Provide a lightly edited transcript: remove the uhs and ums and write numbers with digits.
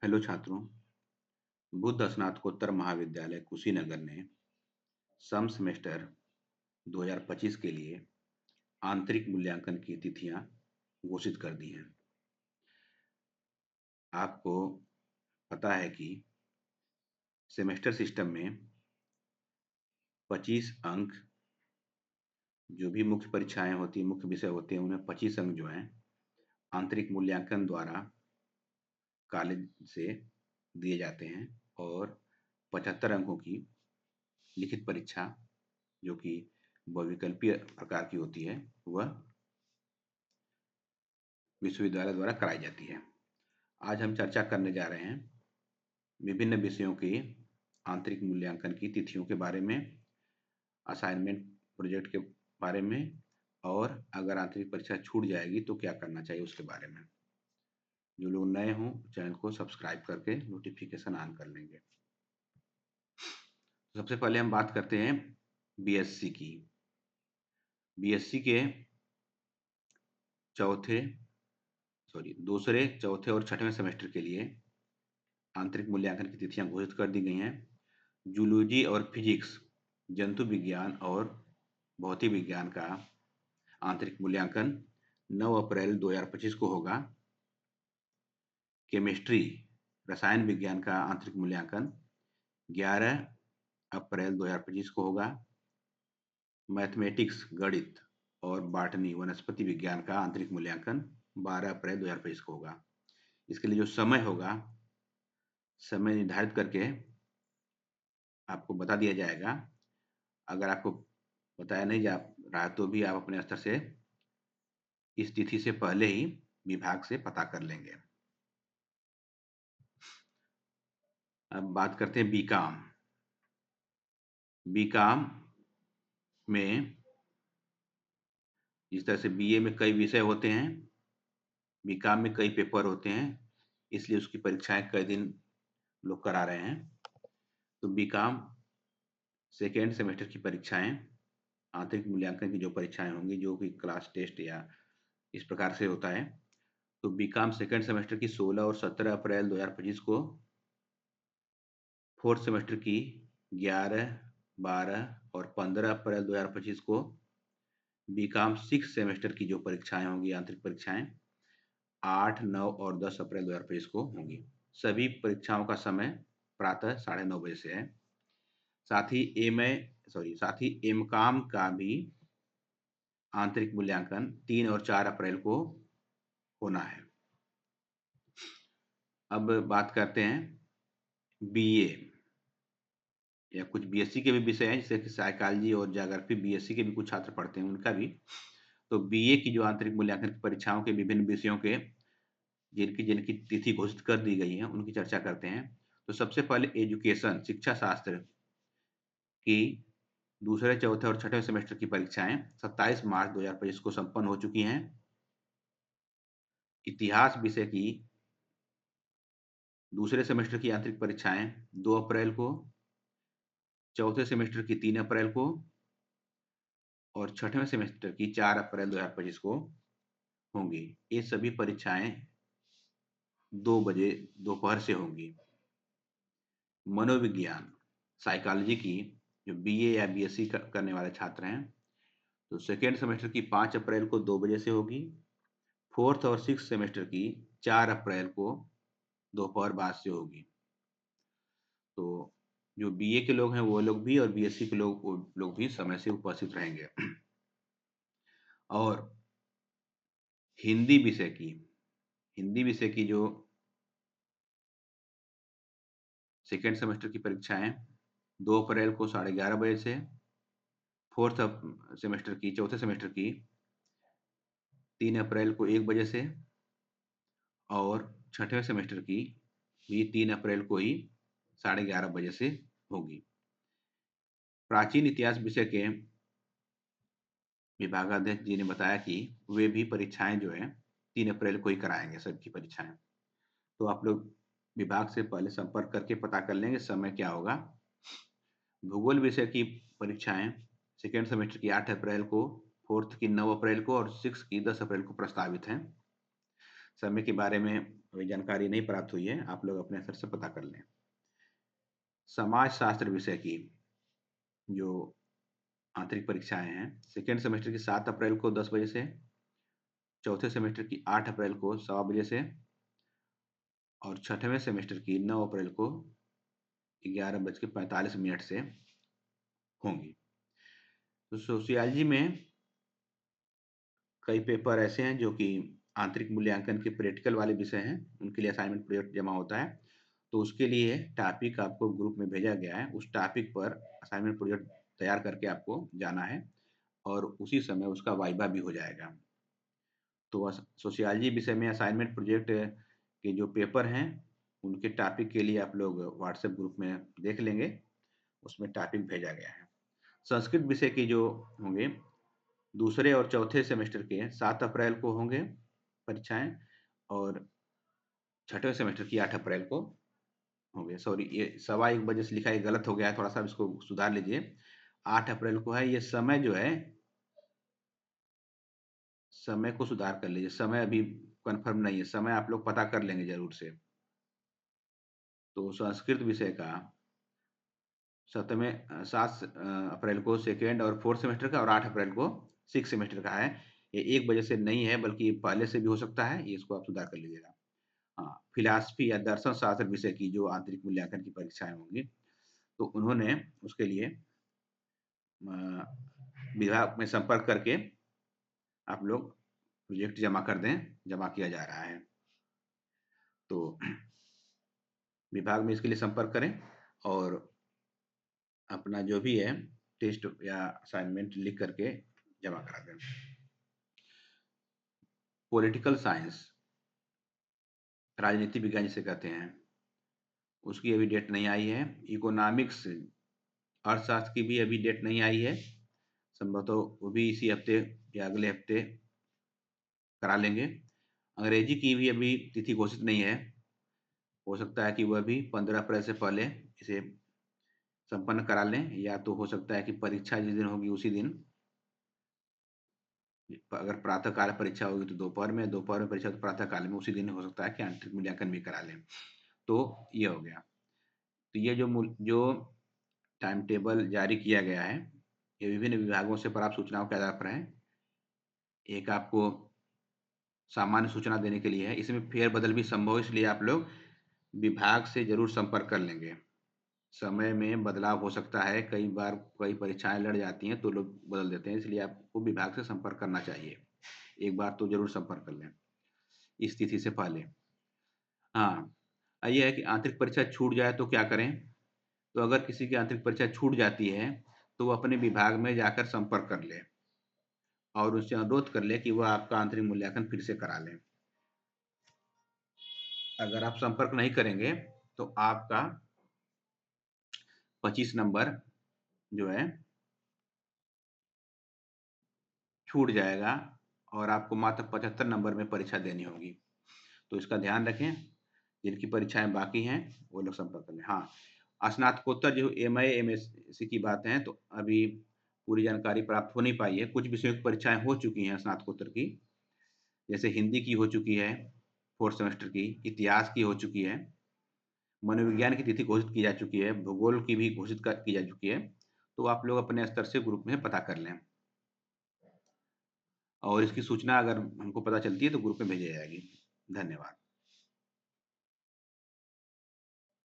Hello छात्रों, बुद्ध स्नातकोत्तर महाविद्यालय कुशीनगर ने सम सेमेस्टर 2025 के लिए आंतरिक मूल्यांकन की तिथियां घोषित कर दी हैं। आपको पता है कि सेमेस्टर सिस्टम में 25 अंक जो भी मुख्य परीक्षाएं होती हैं, मुख्य विषय होते हैं, उनमें 25 अंक जो हैं आंतरिक मूल्यांकन द्वारा कॉलेज से दिए जाते हैं और 75 अंकों की लिखित परीक्षा जो कि बहुविकल्पीय प्रकार की होती है वह विश्वविद्यालय द्वारा कराई जाती है। आज हम चर्चा करने जा रहे हैं विभिन्न विषयों के आंतरिक मूल्यांकन की तिथियों के बारे में, असाइनमेंट प्रोजेक्ट के बारे में और अगर आंतरिक परीक्षा छूट जाएगी तो क्या करना चाहिए उसके बारे में। जो लोग नए हों चैनल को सब्सक्राइब करके नोटिफिकेशन ऑन कर लेंगे। सबसे पहले हम बात करते हैं बीएससी की। बीएससी के दूसरे, चौथे और छठवें सेमेस्टर के लिए आंतरिक मूल्यांकन की तिथियां घोषित कर दी गई हैं। जूलॉजी और फिजिक्स, जंतु विज्ञान और भौतिक विज्ञान का आंतरिक मूल्यांकन 9 अप्रैल 2025 को होगा। केमिस्ट्री, रसायन विज्ञान का आंतरिक मूल्यांकन 11 अप्रैल 2025 को होगा। मैथमेटिक्स, गणित और बॉटनी, वनस्पति विज्ञान का आंतरिक मूल्यांकन 12 अप्रैल 2025 को होगा। इसके लिए जो समय होगा, समय निर्धारित करके आपको बता दिया जाएगा। अगर आपको बताया नहीं जा रहा तो भी आप अपने स्तर से इस तिथि से पहले ही विभाग से पता कर लेंगे। अब बात करते हैं बीकॉम। बीकॉम में जिस तरह से बीए में कई विषय होते हैं, बीकॉम में कई पेपर होते हैं, इसलिए उसकी परीक्षाएं कई दिन लोग करा रहे हैं। तो बीकॉम सेकेंड सेमेस्टर की परीक्षाएं, आंतरिक मूल्यांकन की जो परीक्षाएं होंगी, जो कि क्लास टेस्ट या इस प्रकार से होता है, तो बीकॉम सेकेंड सेमेस्टर की 16 और 17 अप्रैल 2025 को, फोर्थ सेमेस्टर की 11, 12 और 15 अप्रैल 2025 को, बीकॉम सिक्स सेमेस्टर की जो परीक्षाएं होंगी, आंतरिक परीक्षाएं 8, 9 और 10 अप्रैल 2025 को होंगी। सभी परीक्षाओं का समय प्रातः 9:30 बजे से है। साथ ही एमकॉम का भी आंतरिक मूल्यांकन 3 और 4 अप्रैल को होना है। अब बात करते हैं बीए या कुछ बीएससी के भी विषय हैं, जैसे कि साइकोलॉजी और ज्योग्राफी, बीएससी के भी कुछ छात्र पढ़ते हैं, उनका भी। तो बीए की जो आंतरिक मूल्यांकन की परीक्षाओं के विभिन्न विषयों के जिनकी जिनकी तिथि घोषित कर दी गई है उनकी चर्चा करते हैं। तो सबसे पहले एजुकेशन, शिक्षा शास्त्र की दूसरे, चौथे और छठे सेमेस्टर की परीक्षाएं 27 मार्च 2025 को संपन्न हो चुकी हैं। इतिहास विषय की दूसरे सेमेस्टर की आंतरिक परीक्षाएं 2 अप्रैल को, चौथे सेमेस्टर की 3 अप्रैल को और छठवें सेमेस्टर की 4 अप्रैल 2025 को होंगी। ये सभी परीक्षाएं 2 बजे दोपहर से होंगी। मनोविज्ञान, साइकोलॉजी की जो बीए या बीएससी करने वाले छात्र हैं, तो सेकेंड सेमेस्टर की 5 अप्रैल को 2 बजे से होगी। फोर्थ और सिक्स सेमेस्टर की 4 अप्रैल को दोपहर बाद से होगी। तो जो बीए के लोग हैं वो लोग भी और बीएससी के लोग भी समय से उपस्थित रहेंगे। और हिंदी विषय की जो सेकेंड सेमेस्टर की परीक्षाएं 2 अप्रैल को 11:30 बजे से, फोर्थ सेमेस्टर की, चौथे सेमेस्टर की 3 अप्रैल को 1 बजे से और छठवें सेमेस्टर की भी 3 अप्रैल को ही 11:30 बजे से होगी। प्राचीन इतिहास विषय के विभागाध्यक्ष जी ने बताया कि वे भी परीक्षाएं जो है 3 अप्रैल को ही कराएंगे, सबकी परीक्षाएं। तो आप लोग विभाग से पहले संपर्क करके पता कर लेंगे समय क्या होगा। भूगोल विषय की परीक्षाएं सेकेंड सेमेस्टर की 8 अप्रैल को, फोर्थ की 9 अप्रैल को और सिक्स की 10 अप्रैल को प्रस्तावित हैं। समय के बारे में अभी जानकारी नहीं प्राप्त हुई है, आप लोग अपने स्तर से पता कर लें। समाज शास्त्र विषय की जो आंतरिक परीक्षाएँ हैं, सेकंड सेमेस्टर की 7 अप्रैल को 10 बजे से, चौथे सेमेस्टर की 8 अप्रैल को सवा बजे से और छठवें सेमेस्टर की 9 अप्रैल को 11:45 से होंगी। तो सोशियोलॉजी में कई पेपर ऐसे हैं जो कि आंतरिक मूल्यांकन के प्रैक्टिकल वाले विषय हैं, उनके लिए असाइनमेंट प्रोजेक्ट जमा होता है। तो उसके लिए टॉपिक आपको ग्रुप में भेजा गया है, उस टॉपिक पर असाइनमेंट प्रोजेक्ट तैयार करके आपको जाना है और उसी समय उसका वाइवा भी हो जाएगा। तो सोशियोलॉजी विषय में असाइनमेंट प्रोजेक्ट के जो पेपर हैं, उनके टॉपिक के लिए आप लोग व्हाट्सएप ग्रुप में देख लेंगे, उसमें टॉपिक भेजा गया है। संस्कृत विषय के जो होंगे, दूसरे और चौथे सेमेस्टर के 7 अप्रैल को होंगे परीक्षाएँ और छठवें सेमेस्टर की 8 अप्रैल को होंगे। सॉरी, ये सवा 1 बजे से लिखा है, गलत हो गया है, थोड़ा-सा इसको सुधार लीजिए। 8 अप्रैल को है, ये समय जो है, समय को सुधार कर लीजिए, समय अभी कन्फर्म नहीं है, समय आप लोग पता कर लेंगे ज़रूर से। तो संस्कृत विषय का 7 अप्रैल को सेकंड और 4th सेमेस्टर का और 8 अप्रैल को 6th सेमेस्टर का है। ये 1 बजे से नहीं है, बल्कि पहले से भी हो सकता है, ये इसको आप सुधार कर लीजिएगा। हाँ, फिलॉसफी या दर्शन शास्त्र विषय की जो आंतरिक मूल्यांकन की परीक्षाएँ होंगी, तो उन्होंने उसके लिए विभाग में संपर्क करके आप लोग प्रोजेक्ट जमा कर दें, जमा किया जा रहा है। तो विभाग में इसके लिए संपर्क करें और अपना जो भी है टेस्ट या असाइनमेंट लिख करके जमा करा दें। पॉलिटिकल साइंस, राजनीति विज्ञान जिसे कहते हैं, उसकी अभी डेट नहीं आई है। इकोनॉमिक्स, अर्थशास्त्र की भी अभी डेट नहीं आई है। संभवतः वो भी इसी हफ्ते या अगले हफ्ते करा लेंगे। अंग्रेजी की भी अभी तिथि घोषित नहीं है, हो सकता है कि वह भी 15 अप्रैल से पहले इसे संपन्न करा लें, या तो हो सकता है कि परीक्षा जिस दिन होगी उसी दिन, अगर प्रातः काल परीक्षा होगी तो दोपहर में, दोपहर में परीक्षा तो प्रातः काल में, उसी दिन हो सकता है कि आंतरिक मूल्यांकन भी करा लें। तो ये हो गया। तो ये जो टाइम टेबल जारी किया गया है, ये विभिन्न विभागों से प्राप्त सूचनाओं के आधार पर है। एक आपको सामान्य सूचना देने के लिए है, इसमें फेरबदल भी संभव है, इसलिए आप लोग विभाग से ज़रूर संपर्क कर लेंगे। समय में बदलाव हो सकता है, कई बार कई परीक्षाएँ लड़ जाती हैं, तो लोग बदल देते हैं, इसलिए आपको विभाग से संपर्क करना चाहिए। एक बार तो ज़रूर संपर्क कर लें, इस तिथि से पहले। हाँ, ये है कि आंतरिक परीक्षा छूट जाए तो क्या करें? तो अगर किसी की आंतरिक परीक्षा छूट जाती है, तो वो अपने विभाग में जाकर संपर्क कर ले और उससे अनुरोध कर ले कि वह आपका आंतरिक मूल्यांकन फिर से करा लें। अगर आप संपर्क नहीं करेंगे, तो आपका 25 नंबर जो है छूट जाएगा और आपको मात्र 75 नंबर में परीक्षा देनी होगी। तो इसका ध्यान रखें, जिनकी परीक्षाएँ बाकी हैं, वो लोग संपर्क कर लें। हाँ, स्नातकोत्तर जो एमए, एमएससी की बात है, तो अभी पूरी जानकारी प्राप्त हो नहीं पाई है। कुछ विषयों की परीक्षाएँ हो चुकी हैं स्नातकोत्तर की, जैसे हिंदी की हो चुकी है 4th सेमेस्टर की, इतिहास की हो चुकी है, मनोविज्ञान की तिथि घोषित की जा चुकी है, भूगोल की भी घोषित की जा चुकी है। तो आप लोग अपने स्तर से ग्रुप में पता कर लें और इसकी सूचना अगर हमको पता चलती है तो ग्रुप में भेजी जाएगी। धन्यवाद।